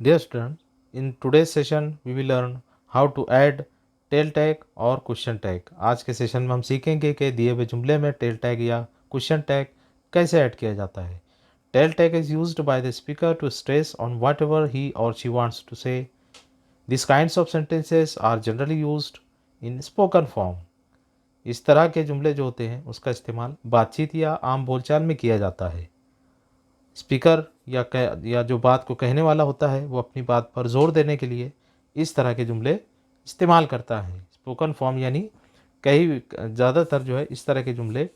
Dear students, in today's session we will learn how to add tail tag और question tag. आज के session में हम सीखेंगे कि दिए हुए जुमले में टेल टैग या क्वेश्चन टैग कैसे ऐड किया जाता है। Tail tag is used by the speaker to stress on whatever he और she wants to say. This kinds of sentences are generally used in spoken form. इस तरह के जुमले जो होते हैं उसका इस्तेमाल बातचीत या आम बोलचाल में किया जाता है। स्पीकर या जो बात को कहने वाला होता है वो अपनी बात पर जोर देने के लिए इस तरह के जुमले इस्तेमाल करता है। स्पोकन फॉर्म यानी कई ज़्यादातर जो है इस तरह के जुमले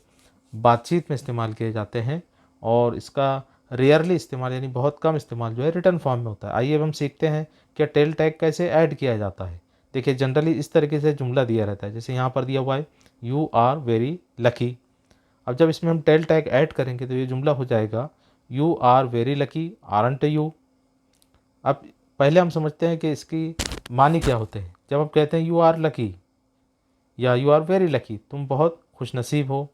बातचीत में इस्तेमाल किए जाते हैं और इसका रेयरली इस्तेमाल यानी बहुत कम इस्तेमाल जो है रिटर्न फॉर्म में होता है। आइए अब हम सीखते हैं कि टेल टैग कैसे ऐड किया जाता है। देखिए जनरली इस तरीके से जुमला दिया रहता है, जैसे यहाँ पर दिया हुआ है यू आर वेरी लकी। अब जब इसमें हम टेल टैग ऐड करेंगे तो ये जुमला हो जाएगा you are very lucky aren't you. अब पहले हम समझते हैं कि इसकी मानी क्या होते हैं। जब हम कहते हैं यू आर लकी या यू आर वेरी लकी, तुम बहुत खुशनसीब हो,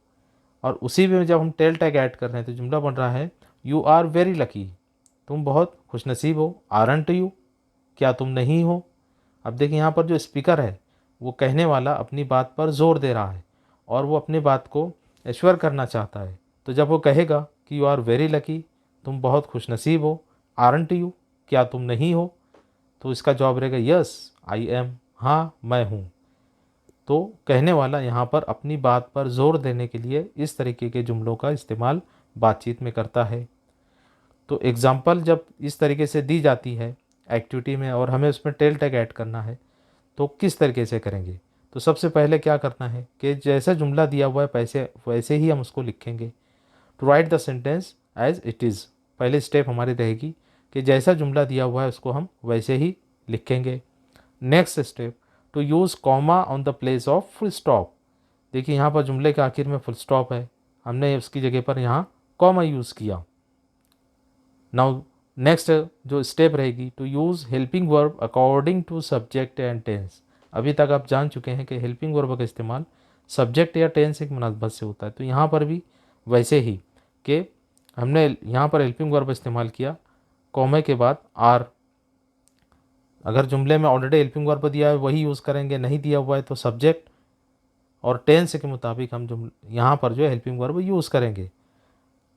और उसी में जब हम टेल टैग ऐड कर रहे हैं तो जुमला बन रहा है यू आर वेरी लकी, तुम बहुत खुशनसीब हो, आरंट यू, क्या तुम नहीं हो। अब देखिए यहाँ पर जो स्पीकर है वो कहने वाला अपनी बात पर जोर दे रहा है और वो अपनी बात को एश्योर करना चाहता है। तो जब वो कहेगा कि यू आर वेरी लकी, तुम बहुत खुशनसीब हो, आरंट यू, क्या तुम नहीं हो, तो इसका जवाब रहेगा यस आई एम, हाँ मैं हूँ। तो कहने वाला यहाँ पर अपनी बात पर जोर देने के लिए इस तरीके के जुमलों का इस्तेमाल बातचीत में करता है। तो एग्ज़ाम्पल जब इस तरीके से दी जाती है एक्टिविटी में और हमें उसमें टेल टैग ऐड करना है तो किस तरीके से करेंगे। तो सबसे पहले क्या करना है कि जैसा जुमला दिया हुआ है वैसे ही हम उसको लिखेंगे। To write the sentence as it is, पहली स्टेप हमारी रहेगी कि जैसा जुमला दिया हुआ है उसको हम वैसे ही लिखेंगे। Next step, to use comma on the place of full stop. देखिए यहाँ पर जुमले के आखिर में फुल स्टॉप है, हमने उसकी जगह पर यहाँ कॉमा यूज़ किया। नाउ नेक्स्ट जो स्टेप रहेगी, to use helping verb according to subject and tense. अभी तक आप जान चुके हैं कि हेल्पिंग वर्ब का इस्तेमाल सब्जेक्ट या टेंस की मुनासबत से होता है, तो यहाँ पर भी वैसे ही कि हमने यहाँ पर हेल्पिंग वर्ब इस्तेमाल किया कॉमे के बाद आर। अगर जुमले में ऑलरेडी हेल्पिंग वर्ब दिया है वही यूज़ करेंगे, नहीं दिया हुआ है तो सब्जेक्ट और टेंस के मुताबिक हम जुम यहाँ पर जो है हेल्पिंग वर्ब यूज़ करेंगे।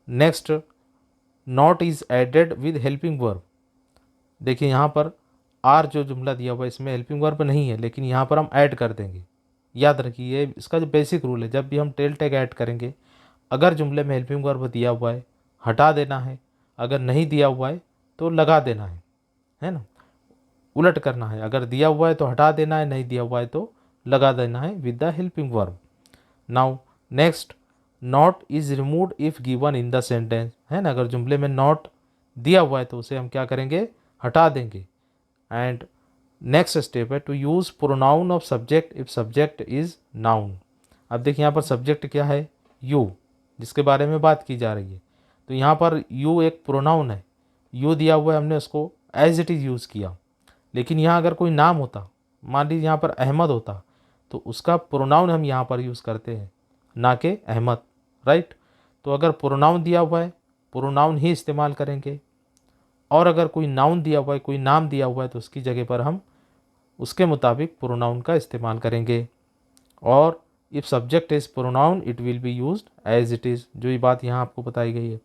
Next, not is added with helping verb. देखिए यहाँ पर आर जो जुमला दिया हुआ है इसमें हेल्पिंग वर्ब नहीं है, लेकिन यहाँ पर हम ऐड कर देंगे। याद रखिए इसका जो बेसिक रूल है, जब भी हम टेल टैग ऐड करेंगे अगर जुमले में हेल्पिंग वर्ब दिया हुआ है हटा देना है, अगर नहीं दिया हुआ है तो लगा देना है ना। उलट करना है, अगर दिया हुआ है तो हटा देना है, नहीं दिया हुआ है तो लगा देना है with the helping verb. Now next, not is removed if given in the sentence, है ना। अगर जुमले में नॉट दिया हुआ है तो उसे हम क्या करेंगे, हटा देंगे। एंड नेक्स्ट स्टेप है to use pronoun of subject if subject is noun. अब देखिए यहाँ पर सब्जेक्ट क्या है, यू, जिसके बारे में बात की जा रही है। तो यहाँ पर यू एक प्रोनाउन है, यू दिया हुआ है, हमने उसको एज इट इज़ यूज़ किया। लेकिन यहाँ अगर कोई नाम होता, मान लीजिए यहाँ पर अहमद होता, तो उसका प्रोनाउन हम यहाँ पर यूज़ करते हैं ना कि अहमद, राइट। तो अगर प्रोनाउन दिया हुआ है प्रोनाउन ही इस्तेमाल करेंगे, और अगर कोई नाउन दिया हुआ है, कोई नाम दिया हुआ है, तो उसकी जगह पर हम उसके मुताबिक प्रोनाउन का इस्तेमाल करेंगे। और if subject is pronoun it will be used as it is, जो ये बात यहाँ आपको बताई गई है।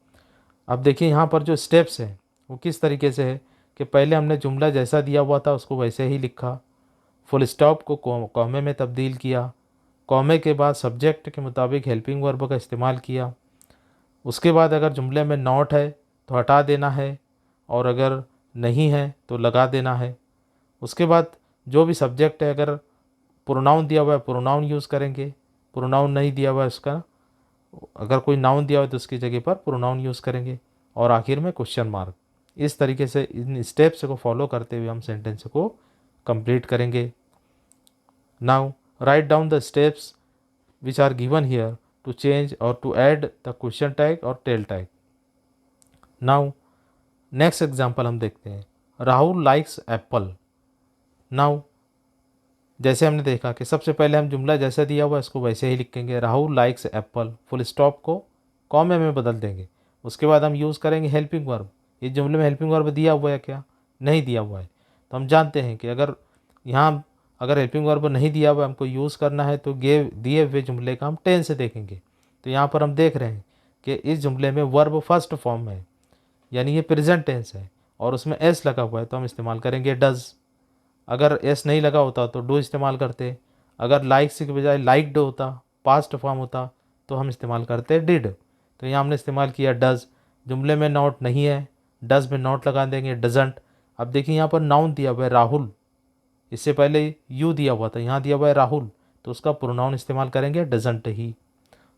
अब देखिए यहाँ पर जो स्टेप्स हैं वो किस तरीके से है कि पहले हमने जुमला जैसा दिया हुआ था उसको वैसे ही लिखा, फुल स्टॉप को कॉमे में तब्दील किया, कॉमे के बाद सब्जेक्ट के मुताबिक हेल्पिंग वर्ब का इस्तेमाल किया। उसके बाद अगर जुमले में नॉट है तो हटा देना है, और अगर नहीं है तो लगा देना है। उसके बाद जो भी सब्जेक्ट है, अगर प्रोनाउन दिया हुआ है प्रोनाउन यूज़ करेंगे, प्रोनाउन नहीं दिया हुआ है उसका, अगर कोई नाउन दिया हुआ है तो उसकी जगह पर प्रोनाउन यूज़ करेंगे, और आखिर में क्वेश्चन मार्क। इस तरीके से इन स्टेप्स को फॉलो करते हुए हम सेंटेंस को कंप्लीट करेंगे। Now write down the steps which are given here to change और to add the question tag और tail tag. Now next example हम देखते हैं, राहुल लाइक्स एप्पल। नाउ जैसे हमने देखा कि सबसे पहले हम जुमला जैसा दिया हुआ है इसको वैसे ही लिखेंगे, Rahul likes Apple, full stop को कॉमे में बदल देंगे। उसके बाद हम यूज़ करेंगे हेल्पिंग वर्ब। इस जुमले में हेल्पिंग वर्ब दिया हुआ है क्या, नहीं दिया हुआ है। तो हम जानते हैं कि अगर हेल्पिंग वर्ब नहीं दिया हुआ है, हमको यूज़ करना है, तो दिए हुए जुमले का हम टेंस से देखेंगे। तो यहाँ पर हम देख रहे हैं कि इस जुमले में वर्ब फर्स्ट फॉर्म है, यानी ये प्रेजेंट टेंस है और उसमें एस लगा हुआ है, तो हम इस्तेमाल करेंगे डज। अगर एस नहीं लगा होता तो डू इस्तेमाल करते। अगर लाइक्स के बजाय लाइक्ड होता, पास्ट फॉर्म होता, तो हम इस्तेमाल करते डिड। तो यहाँ हमने इस्तेमाल किया डज। जुमले में नॉट नहीं है, डज में नॉट लगा देंगे डजंट। अब देखिए यहाँ पर नाउन दिया हुआ है राहुल, इससे पहले यू दिया हुआ था, यहाँ दिया हुआ है राहुल, तो उसका प्रोनाउन इस्तेमाल करेंगे doesn't he.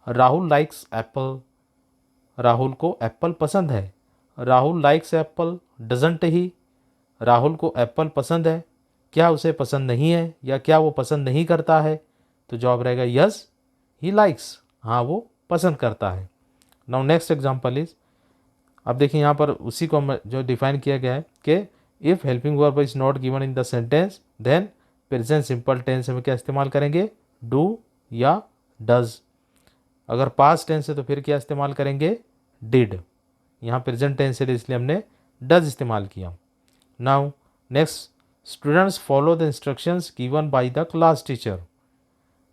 Rahul likes Apple, Rahul को एप्पल पसंद है। राहुल लाइक्स एप्पल डजंट ही, राहुल को एप्पल पसंद है, क्या उसे पसंद नहीं है या क्या वो पसंद नहीं करता है? तो जवाब रहेगा यस ही लाइक्स, हाँ वो पसंद करता है। नाउ नेक्स्ट एग्जांपल इज, अब देखिए यहाँ पर उसी को जो डिफाइन किया गया है कि if helping verb is not given in the sentence then present simple tense में क्या इस्तेमाल करेंगे? डू या डज। अगर पास्ट टेंस है तो फिर क्या इस्तेमाल करेंगे? डिड। यहाँ प्रेजेंट टेंस है इसलिए हमने डज इस्तेमाल किया। Now next, students follow the instructions given by the class teacher.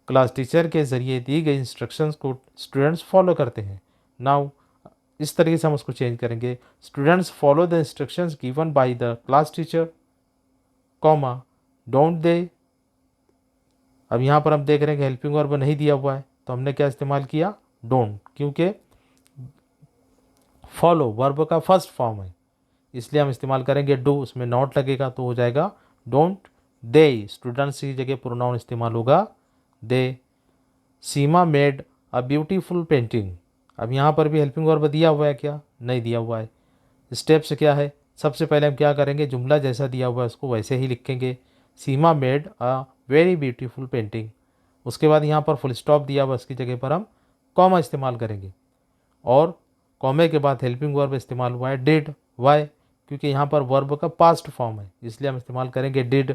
Class teacher के ज़रिए दी गई इंस्ट्रक्शंस को स्टूडेंट्स फॉलो करते हैं। नाउ इस तरीके से हम उसको चेंज करेंगे, students follow the instructions given by the class teacher, comma don't they. अब यहाँ पर हम देख रहे हैं कि हेल्पिंग वर्ब नहीं दिया हुआ है, तो हमने क्या इस्तेमाल किया? डोंट, क्योंकि फॉलो वर्ब का फर्स्ट फॉर्म है, इसलिए हम इस्तेमाल करेंगे डू, उसमें नॉट लगेगा तो हो जाएगा डोंट दे। स्टूडेंट्स की जगह प्रोनाउन इस्तेमाल होगा दे। सीमा मेड अ ब्यूटीफुल पेंटिंग। अब यहाँ पर भी हेल्पिंग वर्ब दिया हुआ है क्या? नहीं दिया हुआ है। स्टेप्स क्या है? सबसे पहले हम क्या करेंगे? जुमला जैसा दिया हुआ है उसको वैसे ही लिखेंगे, Seema made a very beautiful painting. उसके बाद यहाँ पर फुल स्टॉप दिया हुआ, उसकी जगह पर हम कॉमा इस्तेमाल करेंगे और कॉमे के बाद हेल्पिंग वर्ब इस्तेमाल हुआ है डिड। वाई? क्योंकि यहाँ पर वर्ब का पास्ट फॉर्म है, इसलिए हम इस्तेमाल करेंगे डिड।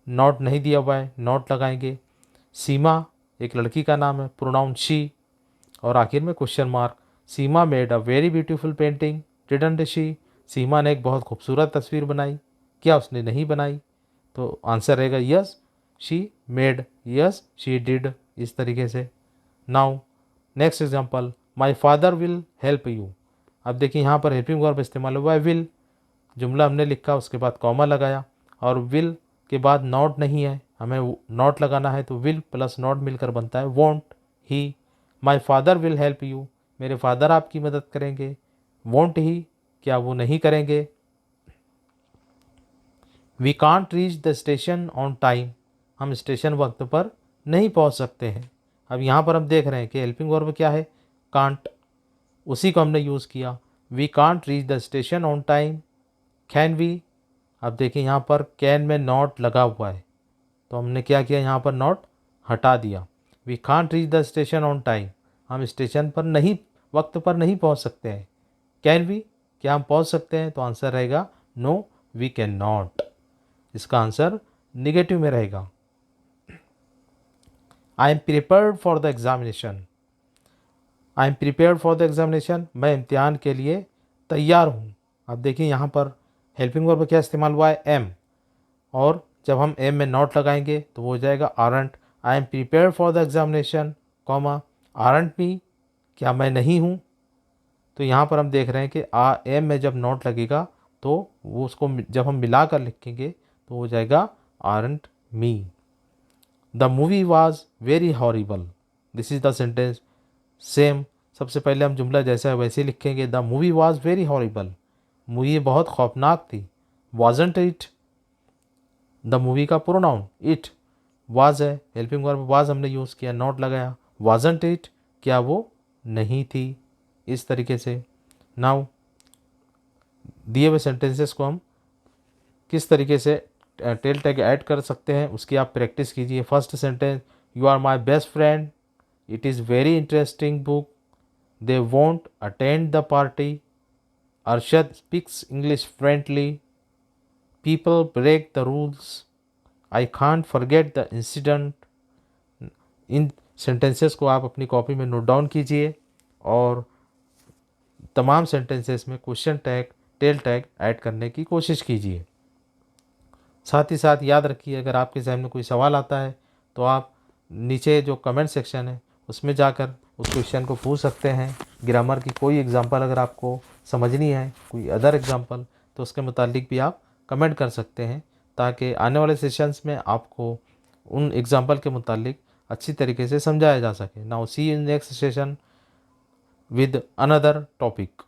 नॉट नहीं दिया हुआ है, नॉट लगाएंगे। सीमा एक लड़की का नाम है, प्रोनाउन शी, और आखिर में question mark. Seema made a very beautiful painting didn't she. Seema ने एक बहुत खूबसूरत तस्वीर बनाई, क्या उसने नहीं बनाई? तो आंसर रहेगा yes she made, yes she did, इस तरीके से। Now next example, my father will help you. अब देखिए यहाँ पर हेल्पिंग वर्ब इस्तेमाल हुआ है विल। जुमला हमने लिखा, उसके बाद कॉमा लगाया और विल के बाद नॉट नहीं है, हमें नॉट लगाना है, तो विल प्लस नॉट मिलकर बनता है won't he. My father will help you, मेरे फादर आपकी मदद करेंगे। वॉन्ट ही, क्या वो नहीं करेंगे? We can't reach the station on time, हम स्टेशन वक्त पर नहीं पहुंच सकते हैं। अब यहाँ पर हम देख रहे हैं कि हेल्पिंग वर्ब क्या है? कांट, उसी को हमने यूज़ किया। We can't reach the station on time. Can we? अब देखिए यहाँ पर कैन में नॉट लगा हुआ है, तो हमने क्या किया? यहाँ पर नॉट हटा दिया। We can't reach the station on time, हम स्टेशन पर नहीं, वक्त पर नहीं पहुँच सकते हैं। Can we? क्या हम पहुँच सकते हैं? तो आंसर रहेगा नो वी कैन नॉट। इसका आंसर निगेटिव में रहेगा। I am prepared for the examination. I am prepared for the examination, मैं इम्तिहान के लिए तैयार हूँ। अब देखिए यहाँ पर हेल्पिंग वर्ब क्या इस्तेमाल हुआ है? एम, और जब हम एम में नॉट लगाएंगे तो वो हो जाएगा aren't. I am prepared for the examination, comma aren't me, क्या मैं नहीं हूँ? तो यहाँ पर हम देख रहे हैं कि एम में जब नॉट लगेगा तो वो उसको जब हम मिला कर लिखेंगे तो हो जाएगा aren't me. The movie was very horrible, this is the sentence. Same, सबसे पहले हम जुमला जैसा है वैसे ही लिखेंगे, the movie was very horrible, movie बहुत खौफनाक थी। वाजंट इट, द मूवी का प्रोनाउन इट, वाज है, हेल्पिंग वर्ब वाज हमने यूज़ किया, नॉट लगाया। वाजंट इट, क्या वो नहीं थी? इस तरीके से। नाउ दिए हुए सेंटेंसेस को हम किस तरीके से टेल टैग ऐड कर सकते हैं उसकी आप प्रैक्टिस कीजिए। First sentence, you are my best friend, it is very interesting book, they won't attend the party, Arshad speaks English friendly, people break the rules, I can't forget the incident. इन sentences को आप अपनी copy में note down कीजिए और तमाम sentences में question tag, tail tag add करने की कोशिश कीजिए। साथ ही साथ याद रखिए, अगर आपके जहन में कोई सवाल आता है तो आप नीचे जो कमेंट सेक्शन है उसमें जाकर उस क्वेश्चन को पूछ सकते हैं। ग्रामर की कोई एग्जांपल अगर आपको समझनी है, कोई अदर एग्जांपल, तो उसके मुतालिक भी आप कमेंट कर सकते हैं, ताकि आने वाले सेशंस में आपको उन एग्जांपल के मुतालिक अच्छी तरीके से समझाया जा सके। Now see in next session with another topic.